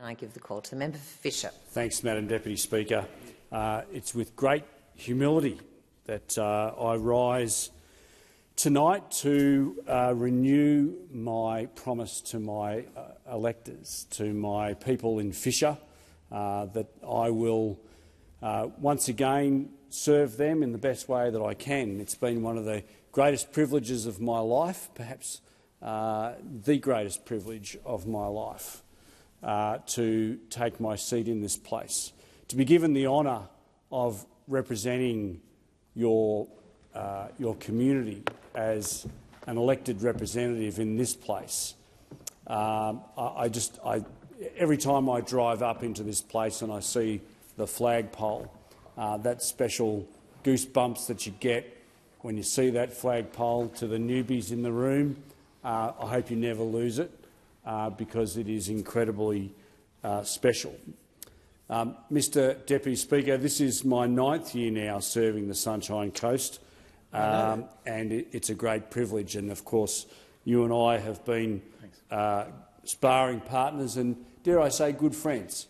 I give the call to the member for Fisher. Thanks, Madam Deputy Speaker. It's with great humility that I rise tonight to renew my promise to my electors, to my people in Fisher, that I will once again serve them in the best way that I can. It's been one of the greatest privileges of my life, perhaps the greatest privilege of my life, to take my seat in this place, to be given the honour of representing your community as an elected representative in this place. Every time I drive up into this place and I see the flagpole, that special goosebumps that you get when you see that flagpole, to the newbies in the room, I hope you never lose it, because it is incredibly special. Mr Deputy Speaker, this is my 9th year now serving the Sunshine Coast, and it's a great privilege. And of course, you and I have been sparring partners and, dare I say, good friends,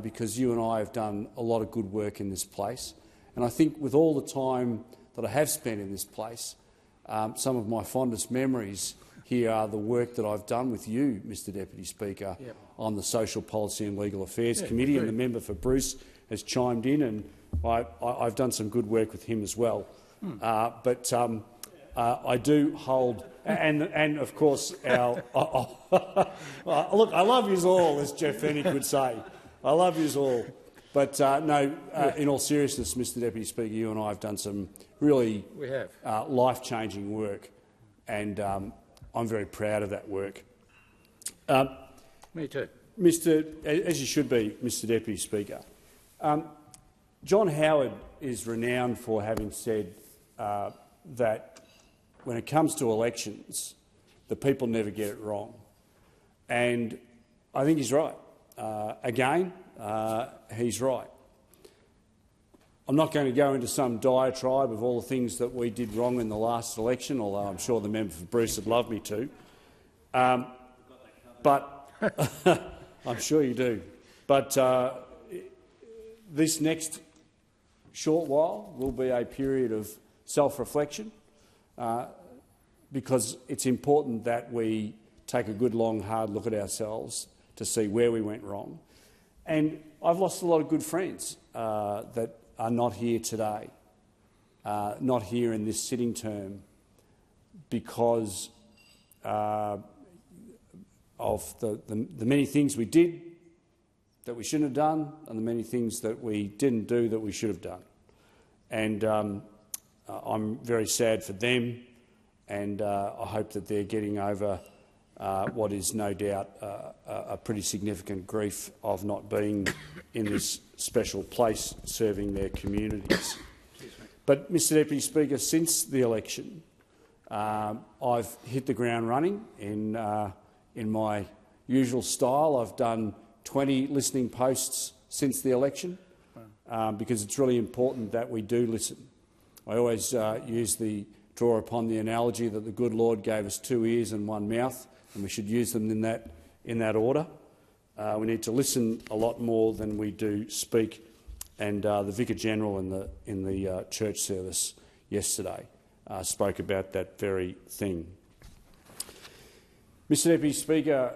because you and I have done a lot of good work in this place. And I think with all the time that I have spent in this place, some of my fondest memories here are the work that I've done with you, Mr Deputy Speaker, on the Social Policy and Legal Affairs Committee, and the member for Bruce has chimed in, and I've done some good work with him as well. But I do hold, and of course, our look, I love yous all, as Jeff Fennick would say. I love yous all. But in all seriousness, Mr Deputy Speaker, you and I have done some really life-changing work, and I'm very proud of that work. Me too. As you should be, Mr Deputy Speaker. John Howard is renowned for having said that when it comes to elections, the people never get it wrong. And I think he's right. Again, he's right. I'm not going to go into some diatribe of all the things that we did wrong in the last election, although I'm sure the member for Bruce would love me to. But I'm sure you do. But this next short while will be a period of self-reflection, because it's important that we take a good, long, hard look at ourselves to see where we went wrong. And I've lost a lot of good friends that are not here today, not here in this sitting term, because of the many things we did that we shouldn't have done, and the many things that we didn't do that we should have done. And I'm very sad for them, and I hope that they're getting over what is no doubt a pretty significant grief of not being in this special place serving their communities. But, Mr Deputy Speaker, since the election, I've hit the ground running in my usual style. I've done 20 listening posts since the election, because it's really important that we do listen. I always draw upon the analogy that the good Lord gave us 2 ears and 1 mouth, and we should use them in that order. We need to listen a lot more than we do speak, and the Vicar General in the church service yesterday spoke about that very thing. Mr Deputy Speaker,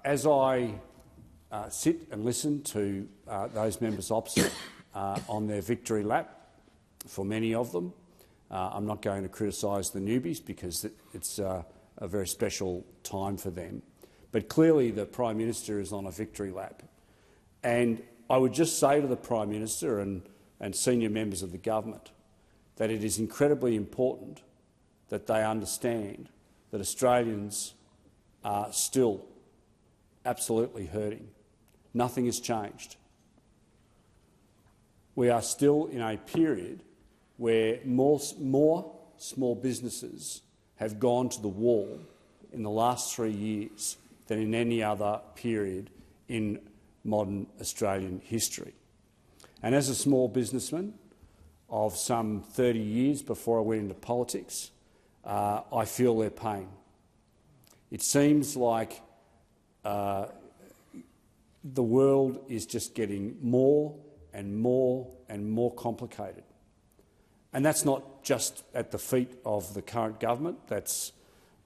as I sit and listen to those members opposite on their victory lap, for many of them, I'm not going to criticise the newbies because it's a very special time for them. But clearly the Prime Minister is on a victory lap. And I would just say to the Prime Minister and senior members of the government that it is incredibly important that they understand that Australians are still absolutely hurting. Nothing has changed. We are still in a period where more small businesses have gone to the wall in the last 3 years than in any other period in modern Australian history. And as a small businessman of some 30 years before I went into politics, I feel their pain. It seems like the world is just getting more and more and more complicated. And that's not just at the feet of the current government.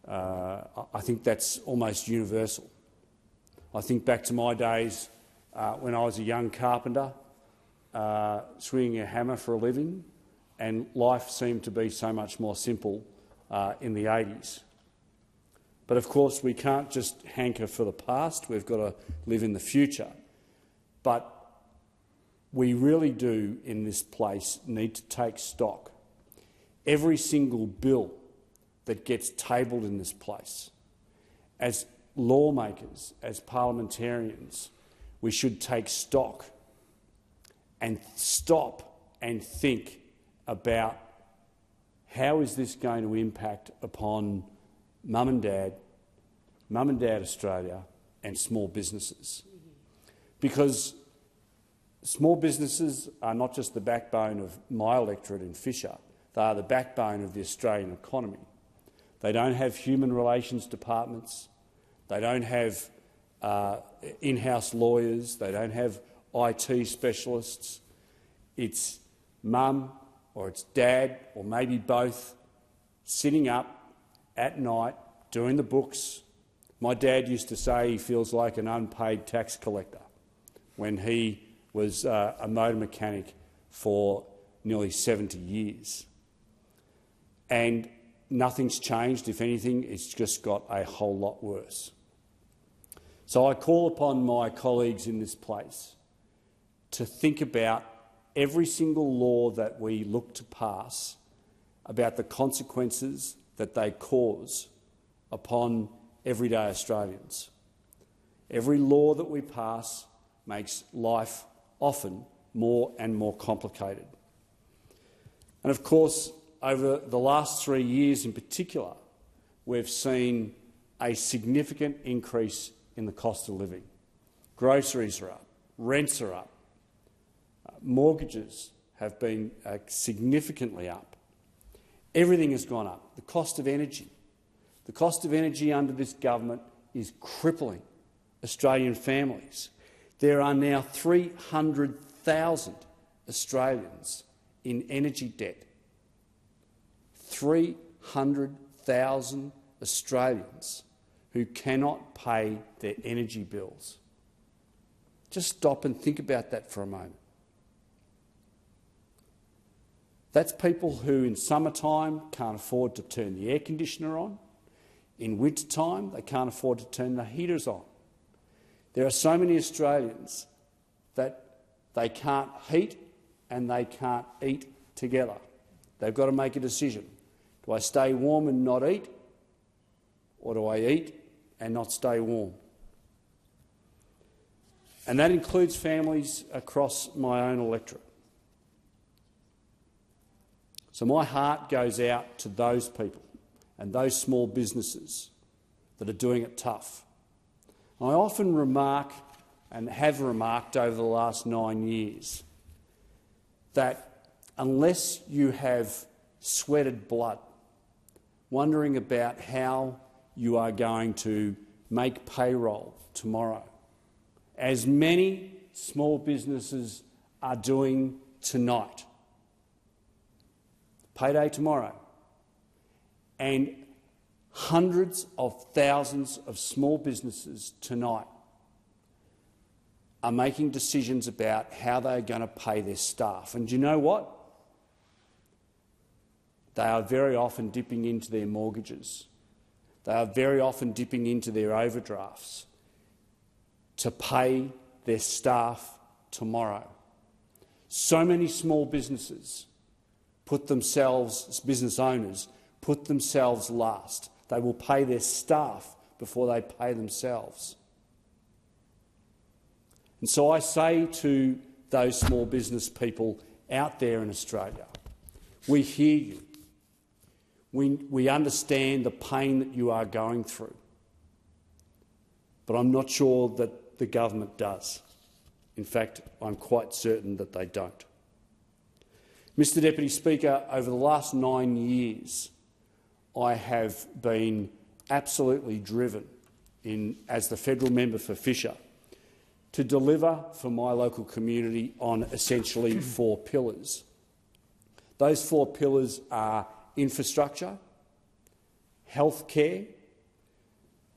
I think that's almost universal. I think back to my days when I was a young carpenter, swinging a hammer for a living, and life seemed to be so much more simple in the 80s. But of course we can't just hanker for the past, we've got to live in the future. But we really do in this place need to take stock. Every single bill that gets tabled in this place, as lawmakers, as parliamentarians, we should take stock and stop and think about how is this going to impact upon Mum and Dad Australia and small businesses. Because small businesses are not just the backbone of my electorate in Fisher, they are the backbone of the Australian economy. They don't have human relations departments, they don't have in-house lawyers, they don't have IT specialists. It's mum or it's dad or maybe both sitting up at night doing the books. My dad used to say he feels like an unpaid tax collector when he was a motor mechanic for nearly 70 years. And nothing's changed. If anything, it's just got a whole lot worse. So I call upon my colleagues in this place to think about every single law that we look to pass, about the consequences that they cause upon everyday Australians. Every law that we pass makes life often more and more complicated. And of course, over the last 3 years in particular, we've seen a significant increase in the cost of living. Groceries are up, rents are up, mortgages have been significantly up. Everything has gone up. The cost of energy. The cost of energy under this government is crippling Australian families. There are now 300,000 Australians in energy debt. 300,000 Australians who cannot pay their energy bills. Just stop and think about that for a moment. That's people who in summertime can't afford to turn the air conditioner on. In wintertime, they can't afford to turn the heaters on. There are so many Australians that they can't heat and they can't eat together. They've got to make a decision. Do I stay warm and not eat, or do I eat and not stay warm? And that includes families across my own electorate. So my heart goes out to those people and those small businesses that are doing it tough. I often remark, and have remarked over the last 9 years, that unless you have sweated blood, wondering about how you are going to make payroll tomorrow, as many small businesses are doing tonight, payday tomorrow, and hundreds of thousands of small businesses tonight are making decisions about how they are going to pay their staff. And do you know what? They are very often dipping into their mortgages. They are very often dipping into their overdrafts to pay their staff tomorrow. So many small businesses business owners put themselves last. They will pay their staff before they pay themselves. And so I say to those small business people out there in Australia, we hear you. We understand the pain that you are going through, but I'm not sure that the government does. In fact, I'm quite certain that they don't. Mr Deputy Speaker, over the last 9 years, I have been absolutely driven, as the federal member for Fisher, to deliver for my local community on essentially 4 pillars. Those 4 pillars are infrastructure, healthcare,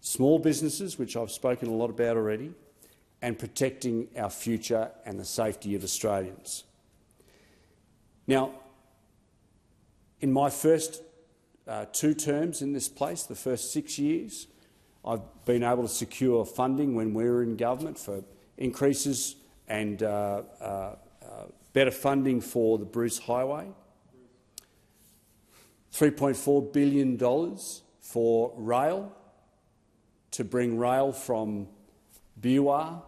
small businesses, which I've spoken a lot about already, and protecting our future and the safety of Australians. Now, in my first 2 terms in this place, the first 6 years, I've been able to secure funding when we were in government for increases and better funding for the Bruce Highway, $3.4 billion for rail, to bring rail from Biwa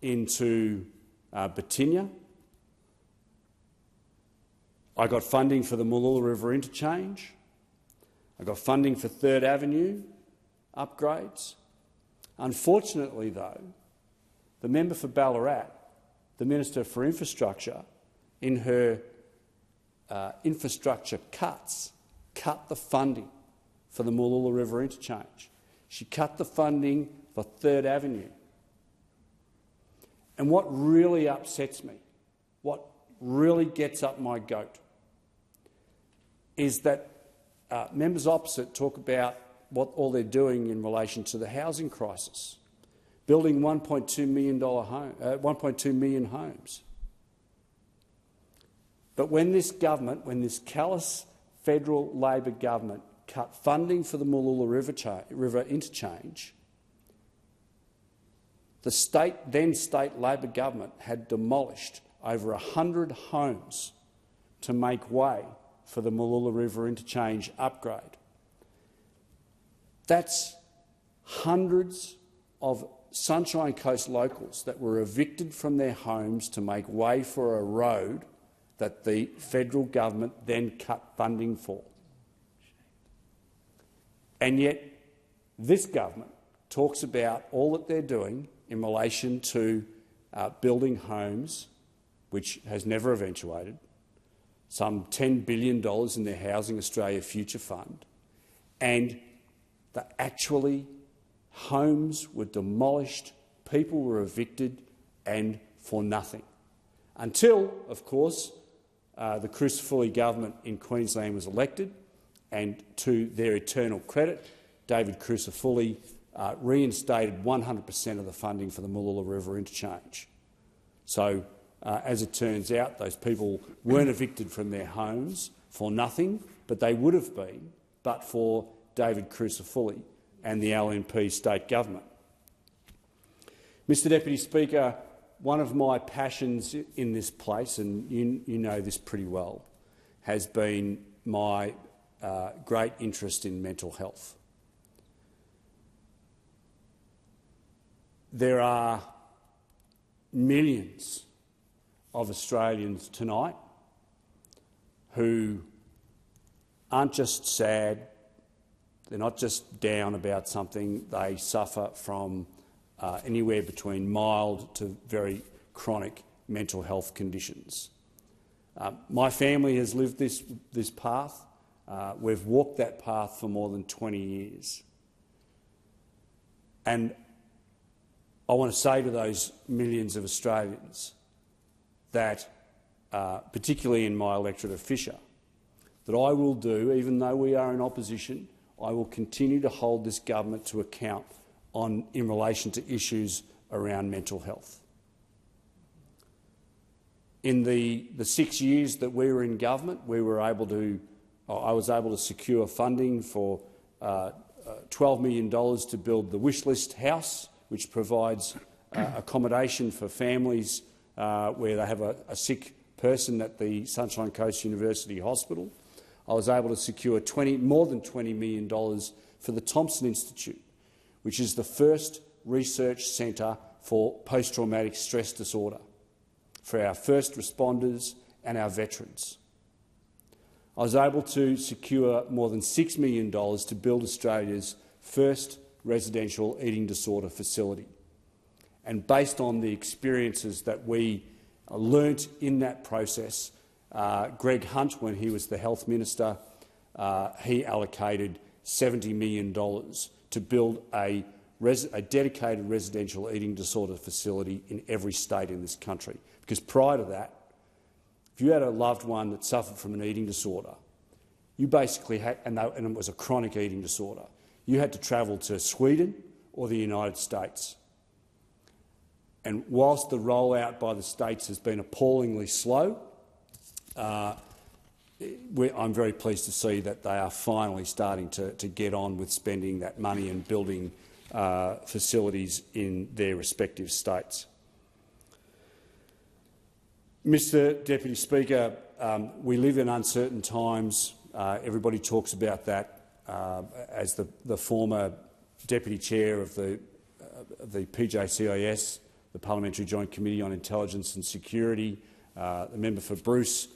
into Batinia. I got funding for the Mooloolah River interchange. I got funding for 3rd Avenue upgrades. Unfortunately, though, the member for Ballarat, the Minister for Infrastructure, in her infrastructure cuts, cut the funding for the Mooloolah River interchange. She cut the funding for 3rd Avenue. And what really upsets me, what really gets up my goat, is that members opposite talk about what all they're doing in relation to the housing crisis, building $1.2 million homes. But when this government, when this callous federal Labor government cut funding for the Mooloolah River interchange, the then state Labor government had demolished over 100 homes to make way for the Mooloolah River interchange upgrade. That's hundreds of Sunshine Coast locals that were evicted from their homes to make way for a road that the federal government then cut funding for. And yet this government talks about all that they're doing in relation to building homes, which has never eventuated, some $10 billion in their Housing Australia Future Fund, and that actually homes were demolished, people were evicted, and for nothing. Until, of course, the Crucifulli government in Queensland was elected, and to their eternal credit, David Crucifulli reinstated 100% of the funding for the Mooloolah River interchange. So, as it turns out, those people weren't evicted from their homes for nothing, but they would have been but for David Crucifulli and the LNP state government. Mr Deputy Speaker, one of my passions in this place, and you know this pretty well, has been my great interest in mental health. There are millions of Australians tonight who aren't just sad, they're not just down about something, they suffer from anywhere between mild to very chronic mental health conditions. My family has lived this path. We've walked that path for more than 20 years. And I want to say to those millions of Australians that, particularly in my electorate of Fisher, that I will do, even though we are in opposition, I will continue to hold this government to account in relation to issues around mental health. In the 6 years that we were in government, I was able to secure funding for $12 million to build the Wishlist House, which provides accommodation for families where they have a sick person at the Sunshine Coast University Hospital. I was able to secure more than $20 million for the Thompson Institute, which is the first research centre for post-traumatic stress disorder for our first responders and our veterans. I was able to secure more than $6 million to build Australia's first residential eating disorder facility. And based on the experiences that we learnt in that process, Greg Hunt, when he was the Health Minister, he allocated $70 million to build a a dedicated residential eating disorder facility in every state in this country. Because prior to that, if you had a loved one that suffered from an eating disorder, you basically had, and it was a chronic eating disorder, you had to travel to Sweden or the United States. And whilst the rollout by the states has been appallingly slow, I'm very pleased to see that they are finally starting to get on with spending that money and building facilities in their respective states. Mr Deputy Speaker, we live in uncertain times. Everybody talks about that. As the former Deputy Chair of the PJCIS, the Parliamentary Joint Committee on Intelligence and Security, the member for Bruce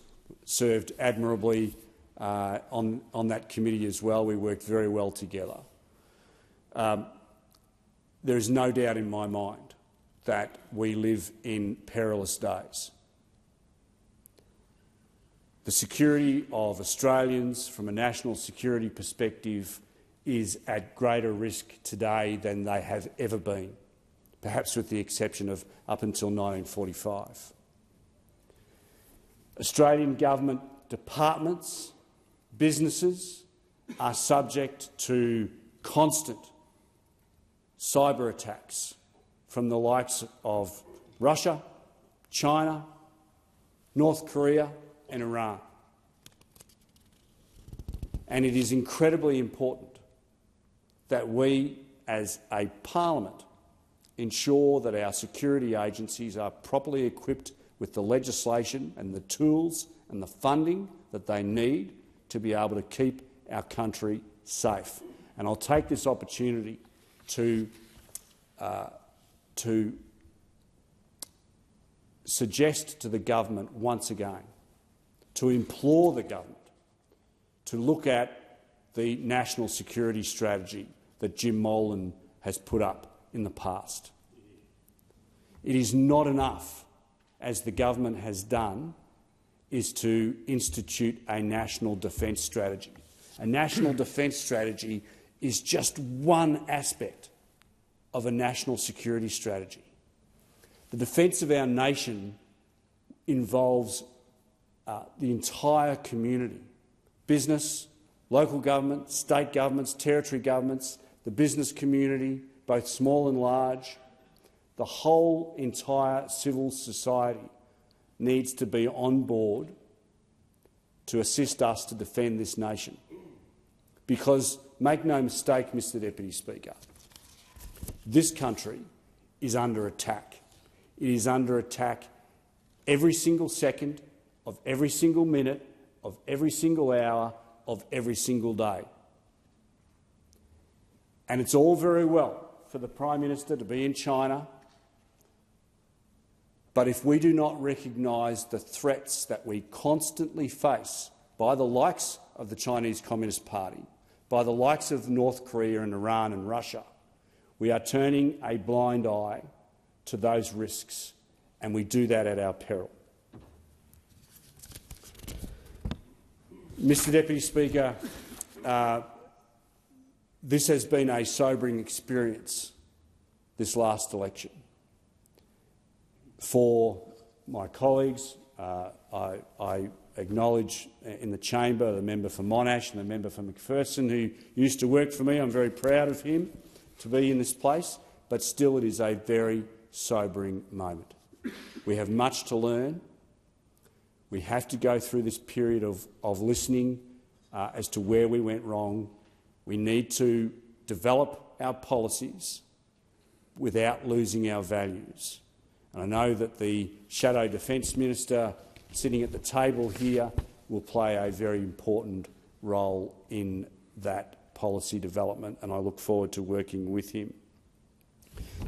served admirably on that committee as well. We worked very well together. There is no doubt in my mind that we live in perilous days. The security of Australians from a national security perspective is at greater risk today than they have ever been, perhaps with the exception of up until 1945. Australian government departments, businesses are subject to constant cyber attacks from the likes of Russia, China, North Korea and Iran. And it is incredibly important that we, as a parliament, ensure that our security agencies are properly equipped with the legislation and the tools and the funding that they need to be able to keep our country safe. And I'll take this opportunity to suggest to the government once again, to implore the government to look at the national security strategy that Jim Molan has put up in the past. It is not enough, as the government has done, is to institute a national defence strategy. A national defence strategy is just one aspect of a national security strategy. The defence of our nation involves the entire community: business, local government, state governments, territory governments, the business community, both small and large. The whole entire civil society needs to be on board to assist us to defend this nation. Because, make no mistake, Mr Deputy Speaker, this country is under attack. It is under attack every single second of every single minute of every single hour of every single day. And it's all very well for the Prime Minister to be in China, but if we do not recognise the threats that we constantly face by the likes of the Chinese Communist Party, by the likes of North Korea and Iran and Russia, we are turning a blind eye to those risks, and we do that at our peril. Mr Deputy Speaker, this has been a sobering experience, this last election. For my colleagues, I acknowledge in the chamber the member for Monash and the member for McPherson, who used to work for me. I'm very proud of him to be in this place, but still it is a very sobering moment. We have much to learn. We have to go through this period of listening as to where we went wrong. We need to develop our policies without losing our values. And I know that the Shadow Defence Minister sitting at the table here will play a very important role in that policy development, and I look forward to working with him.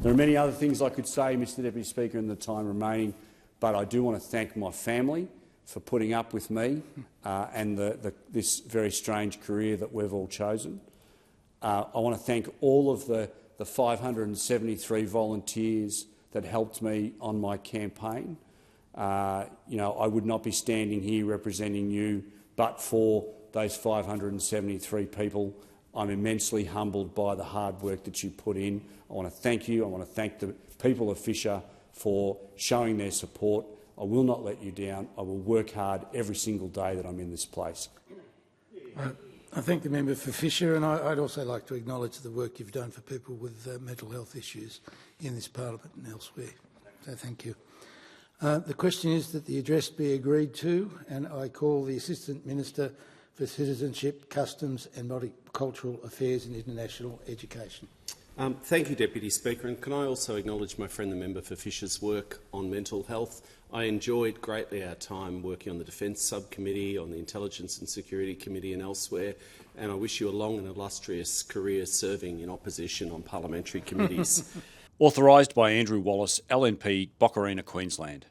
There are many other things I could say, Mr Deputy Speaker, in the time remaining, but I do want to thank my family for putting up with me and this very strange career that we've all chosen. I want to thank all of the 573 volunteers that helped me on my campaign. I would not be standing here representing you but for those 573 people I'm immensely humbled by the hard work that you put in. I want to thank you. I want to thank the people of Fisher for showing their support. I will not let you down. I will work hard every single day that I'm in this place. I thank the member for Fisher, and I'd also like to acknowledge the work you've done for people with mental health issues in this parliament and elsewhere. So thank you. The question is that the address be agreed to, and I call the Assistant Minister for Citizenship, Customs and Multicultural Affairs and International Education. Thank you, Deputy Speaker, and can I also acknowledge my friend the member for Fisher's work on mental health. I enjoyed greatly our time working on the Defence Subcommittee, on the Intelligence and Security Committee and elsewhere, and I wish you a long and illustrious career serving in opposition on parliamentary committees. Authorised by Andrew Wallace, LNP, Boccarina, Queensland.